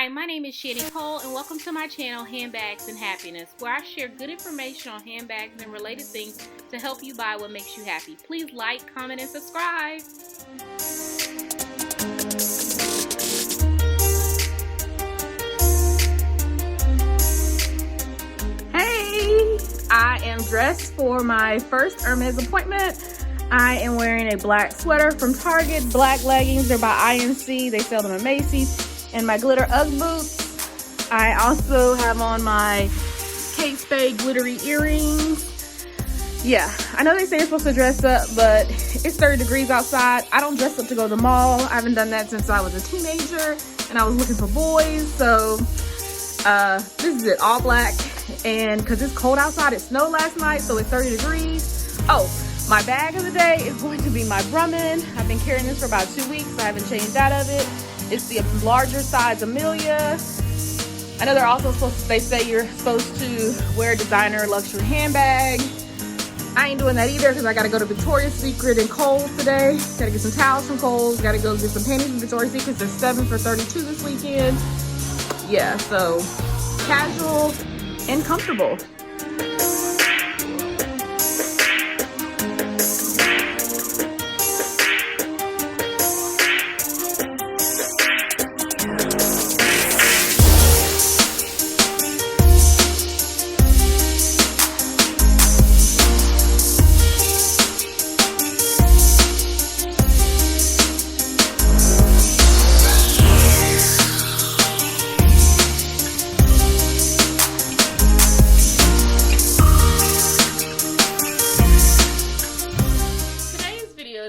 Hi, my name is Shanycole, and welcome to my channel, Handbags and Happiness, where I share good information on handbags and related things to help you buy what makes you happy. Please like, comment, and subscribe. Hey, I am dressed for my first Hermes appointment. I am wearing a black sweater from Target, black leggings, they're by INC, they sell them at Macy's, and my glitter Ugg boots. I also have on my Kate Spade glittery earrings. Yeah, I know they say you're supposed to dress up, but it's 30 degrees outside. I don't dress up to go to the mall. I haven't done that since I was a teenager and I was looking for boys. So this is it, all black. And because it's cold outside, it snowed last night, so it's 30 degrees. Oh, my bag of the day is going to be my Brumman. I've been carrying this for about 2 weeks. I haven't changed out of it. It's the larger size Amelia. I know they're also they say you're supposed to wear a designer luxury handbag. I ain't doing that either because I gotta go to Victoria's Secret and Kohl's today. Gotta get some towels from Kohl's. Gotta go get some panties from Victoria's Secret. They're 7 for $32 this weekend. Yeah, so casual and comfortable.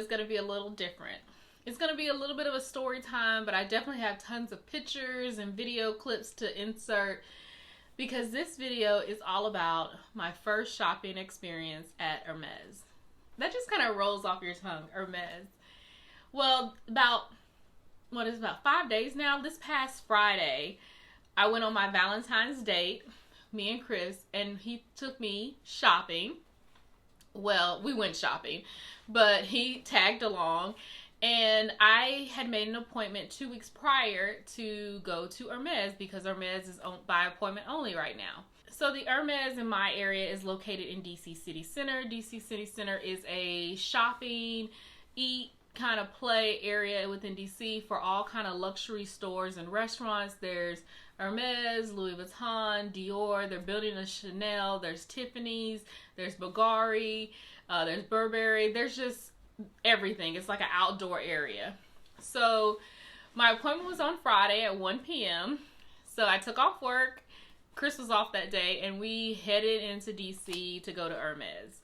Going to be a little different. It's going to be a little bit of a story time, but I definitely have tons of pictures and video clips to insert because this video is all about my first shopping experience at Hermes. That just kind of rolls off your tongue, Hermes. Well, about 5 days now, this past Friday, I went on my Valentine's date, me and Chris, and he took me shopping. Well, we went shopping, but he tagged along, and I had made an appointment 2 weeks prior to go to Hermes because Hermes is by appointment only right now. So the Hermes in my area is located in DC City Center. DC City Center is a shopping, eat, kind of play area within DC for all kind of luxury stores and restaurants. There's Hermes, Louis Vuitton, Dior, they're building a Chanel, there's Tiffany's, there's Bulgari, there's Burberry, there's just everything. It's like an outdoor area. So my appointment was on Friday at 1 p.m. So I took off work, Chris was off that day, and we headed into DC to go to Hermes.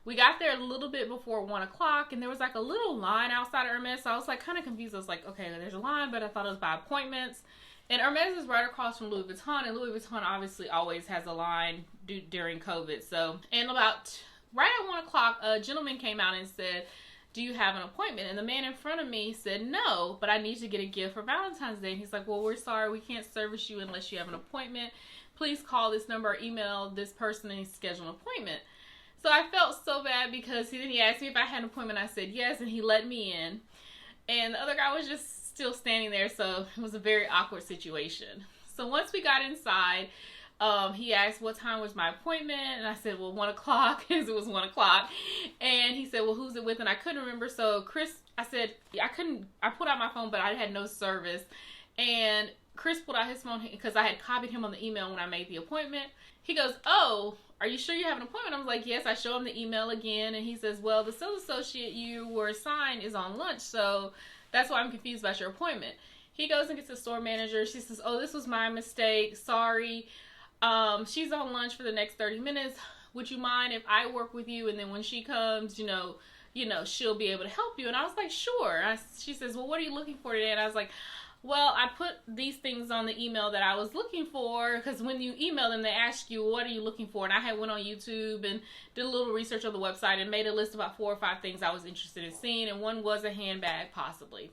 We got there a little bit before 1 o'clock, and there was like a little line outside of Hermes, so I was like kind of confused. I was like, okay, there's a line, but I thought it was by appointments. And Hermes is right across from Louis Vuitton, and Louis Vuitton obviously always has a line during COVID. So, and about right at 1 o'clock, a gentleman came out and said, do you have an appointment? And the man in front of me said, no, but I need to get a gift for Valentine's Day. And he's like, well, we're sorry, we can't service you unless you have an appointment. Please call this number or email this person and schedule an appointment. So I felt so bad because he asked me if I had an appointment. I said yes, and he let me in. And the other guy was just still standing there, so it was a very awkward situation. So once we got inside, he asked what time was my appointment, and I said, well, 1 o'clock, because it was 1 o'clock. And he said, well, who's it with? And I couldn't remember. So Chris, I said, I pulled out my phone, but I had no service. And Chris pulled out his phone because I had copied him on the email when I made the appointment. He goes, oh, are you sure you have an appointment? I was like, yes. I show him the email again, and he says, well, the sales associate you were assigned is on lunch, so that's why I'm confused about your appointment. He goes and gets the store manager. She says, oh, this was my mistake. Sorry. She's on lunch for the next 30 minutes. Would you mind if I work with you? And then when she comes, she'll be able to help you. And I was like, sure. She says, well, what are you looking for today? And I was like, well, I put these things on the email that I was looking for, because when you email them, they ask you, what are you looking for? And I had went on YouTube and did a little research on the website and made a list of about 4 or 5 things I was interested in seeing, and one was a handbag, possibly.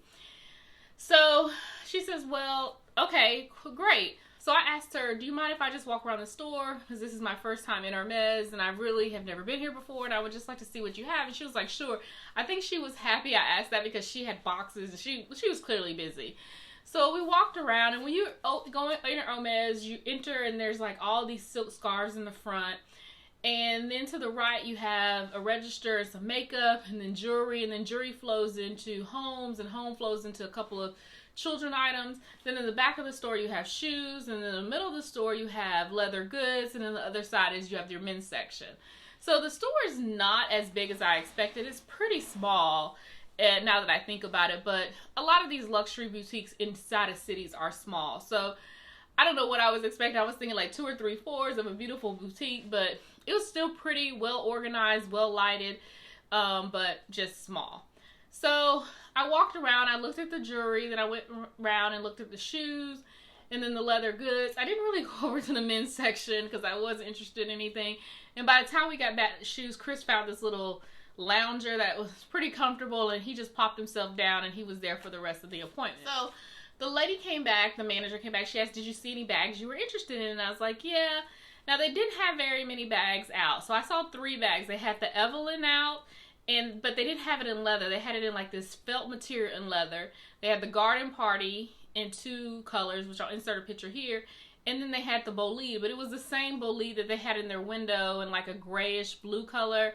So she says, well, okay, great. So I asked her, do you mind if I just walk around the store? Because this is my first time in Hermes, and I really have never been here before, and I would just like to see what you have. And she was like, sure. I think she was happy I asked that because she had boxes, and she was clearly busy. So we walked around, and when you go in Hermes, you enter, and there's like all these silk scarves in the front. And then to the right, you have a register and some makeup, and then jewelry, and then jewelry flows into homes, and home flows into a couple of children items. Then in the back of the store, you have shoes, and in the middle of the store, you have leather goods, and then the other side is you have your men's section. So the store is not as big as I expected. It's pretty small. And now that I think about it, but a lot of these luxury boutiques inside of cities are small. So I don't know what I was expecting. I was thinking like 2 or 3 floors of a beautiful boutique, but it was still pretty well organized, well lighted, but just small. So I walked around, I looked at the jewelry, then I went around and looked at the shoes, and then the leather goods. I didn't really go over to the men's section because I wasn't interested in anything. And by the time we got back to shoes, Chris found this little lounger that was pretty comfortable, and he just popped himself down, and he was there for the rest of the appointment. So the lady came back, the manager came back, she asked, did you see any bags you were interested in? And I was like, yeah. Now they didn't have very many bags out, so I saw 3 bags. They had the Evelyn out, but they didn't have it in leather. They had it in like this felt material in leather. They had the Garden Party in 2 colors, which I'll insert a picture here. And then they had the bolide, but it was the same bolide that they had in their window in like a grayish blue color.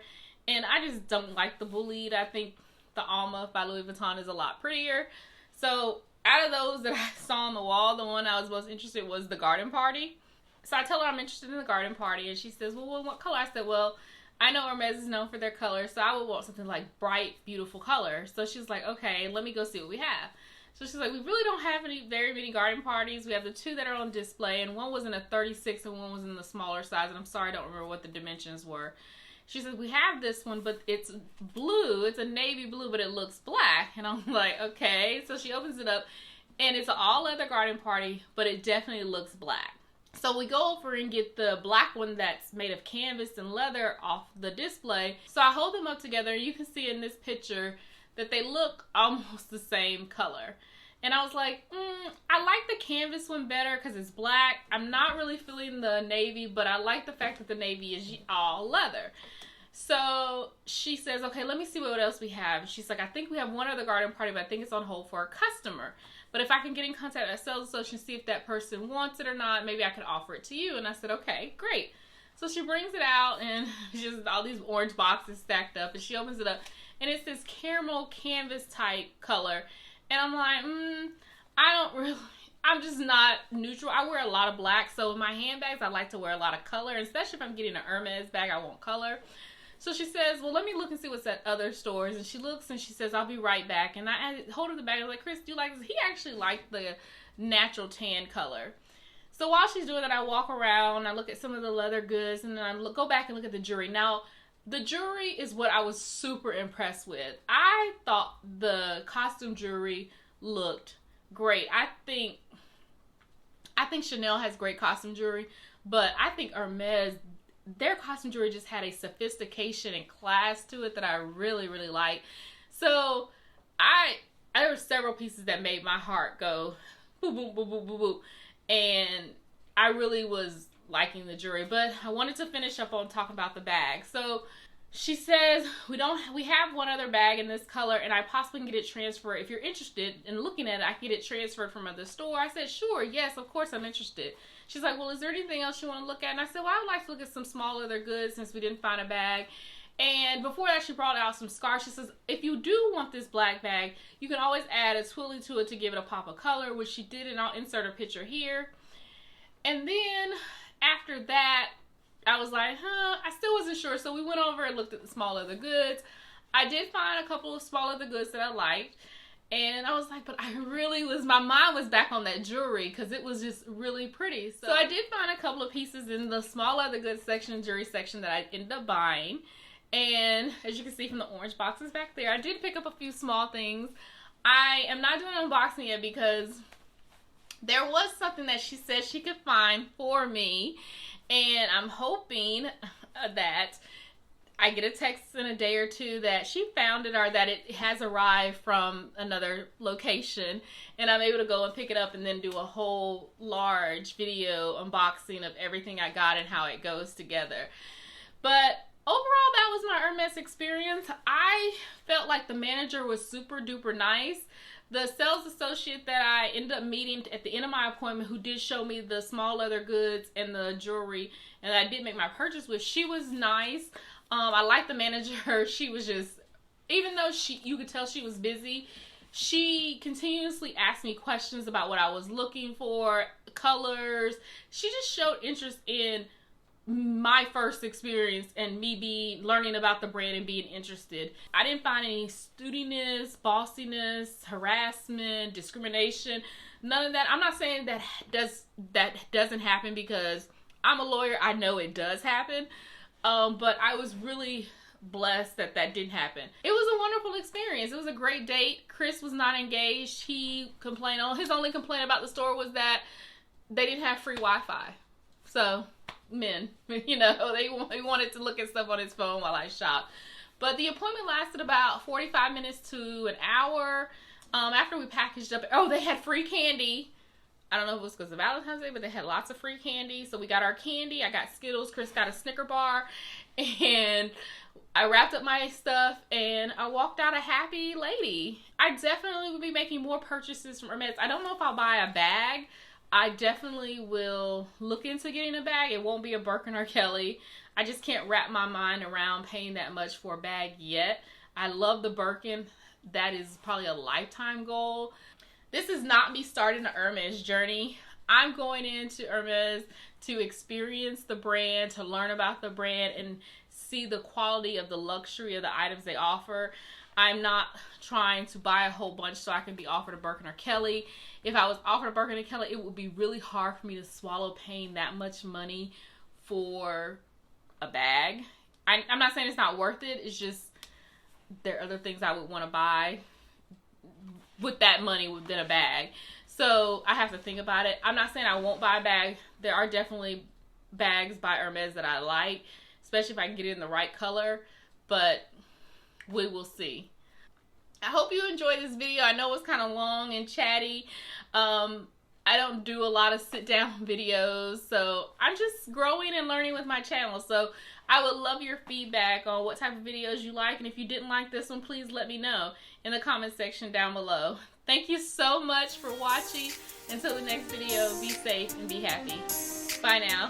And I just don't like the bolide. I think the Alma by Louis Vuitton is a lot prettier. So out of those that I saw on the wall, the one I was most interested in was the Garden Party. So I tell her I'm interested in the Garden Party, and she says, well, what color? I said, well, I know Hermes is known for their color, so I would want something like bright, beautiful color. So she's like, okay, let me go see what we have. So she's like, we really don't have very many Garden Parties. We have the 2 that are on display, and one was in a 36 and one was in the smaller size, and I'm sorry, I don't remember what the dimensions were. She says, we have this one, but it's blue. It's a navy blue, but it looks black. And I'm like, okay. So she opens it up, and it's an all-leather Garden Party, but it definitely looks black. So we go over and get the black one that's made of canvas and leather off the display. So I hold them up together, and you can see in this picture that they look almost the same color. And I was like, I like the canvas one better because it's black. I'm not really feeling the navy, but I like the fact that the navy is all leather. So she says, okay, let me see what else we have. She's like, I think we have one other Garden Party, but I think it's on hold for a customer. But if I can get in contact with a sales associate and see if that person wants it or not, maybe I could offer it to you. And I said, okay, great. So she brings it out, and just all these orange boxes stacked up, and she opens it up, and it's this caramel canvas type color. And I'm like, I'm just not neutral. I wear a lot of black, so in my handbags, I like to wear a lot of color, especially if I'm getting an Hermes bag, I want color. So she says, well, let me look and see what's at other stores. And she looks and she says, I'll be right back. And I hold her the bag. I was like, Chris, do you like this? He actually liked the natural tan color. So while she's doing that, I walk around, I look at some of the leather goods, and then I go back and look at the jewelry. Now, the jewelry is what I was super impressed with. I thought the costume jewelry looked great. I think Chanel has great costume jewelry, but I think Hermes, their costume jewelry just had a sophistication and class to it that I really, really like. So there were several pieces that made my heart go boop, boop, boop, boop, boop, boop. And I really was liking the jewelry, but I wanted to finish up on talking about the bag. So she says, we have one other bag in this color, and I possibly can get it transferred. If you're interested in looking at it, I can get it transferred from the store. I said, sure, yes, of course I'm interested. She's like, well, is there anything else you want to look at? And I said, well, I would like to look at some small leather goods since we didn't find a bag. And before that, she brought out some scarves. She says, if you do want this black bag, you can always add a twilly to it to give it a pop of color, which she did, and I'll insert a picture here. And then after that, I was like, I still wasn't sure. So we went over and looked at the small leather goods. I did find a couple of small leather goods that I liked. And I was like, but my mind was back on that jewelry because it was just really pretty. So I did find a couple of pieces in the small leather goods section and jewelry section that I ended up buying. And as you can see from the orange boxes back there, I did pick up a few small things. I am not doing an unboxing yet because there was something that she said she could find for me. And I'm hoping that I get a text in a day or two that she found it or that it has arrived from another location, and I'm able to go and pick it up and then do a whole large video unboxing of everything I got and how it goes together. But overall, that was my Hermes experience. I felt like the manager was super duper nice, The sales associate that I ended up meeting at the end of my appointment, who did show me the small leather goods and the jewelry, and I did make my purchase with, she was nice. I liked the manager. She was just, even though you could tell she was busy, she continuously asked me questions about what I was looking for, colors. She just showed interest in my first experience and me learning about the brand and being interested. I didn't find any stootiness, bossiness, harassment, discrimination, none of that. I'm not saying that doesn't happen, because I'm a lawyer. I know it does happen. But I was really blessed that didn't happen. It was a wonderful experience. It was a great date. Chris was not engaged. He complained. His only complaint about the store was that they didn't have free Wi-Fi. So, men, you know, they wanted to look at stuff on his phone while I shopped. But the appointment lasted about 45 minutes to an hour. After we packaged up, they had free candy. I don't know if it was because of Valentine's Day, but they had lots of free candy. So we got our candy. I got Skittles. Chris got a Snicker bar. And I wrapped up my stuff and I walked out a happy lady. I definitely will be making more purchases from Hermes. I don't know if I'll buy a bag. I definitely will look into getting a bag. It won't be a Birkin or Kelly. I just can't wrap my mind around paying that much for a bag yet. I love the Birkin. That is probably a lifetime goal. This is not me starting the Hermes journey. I'm going into Hermes to experience the brand, to learn about the brand, and see the quality of the luxury of the items they offer. I'm not trying to buy a whole bunch so I can be offered a Birkin or Kelly. If I was offered a Birkin or Kelly, it would be really hard for me to swallow paying that much money for a bag. I'm not saying it's not worth it. It's just there are other things I would want to buy with that money than a bag. So I have to think about it. I'm not saying I won't buy a bag. There are definitely bags by Hermes that I like, especially if I can get it in the right color, but we will see. I hope you enjoyed this video. I know it's kind of long and chatty. I don't do a lot of sit down videos, so I'm just growing and learning with my channel. So I would love your feedback on what type of videos you like, and if you didn't like this one, please let me know in the comment section down below. Thank you so much for watching. Until the next video, be safe and be happy. Bye now.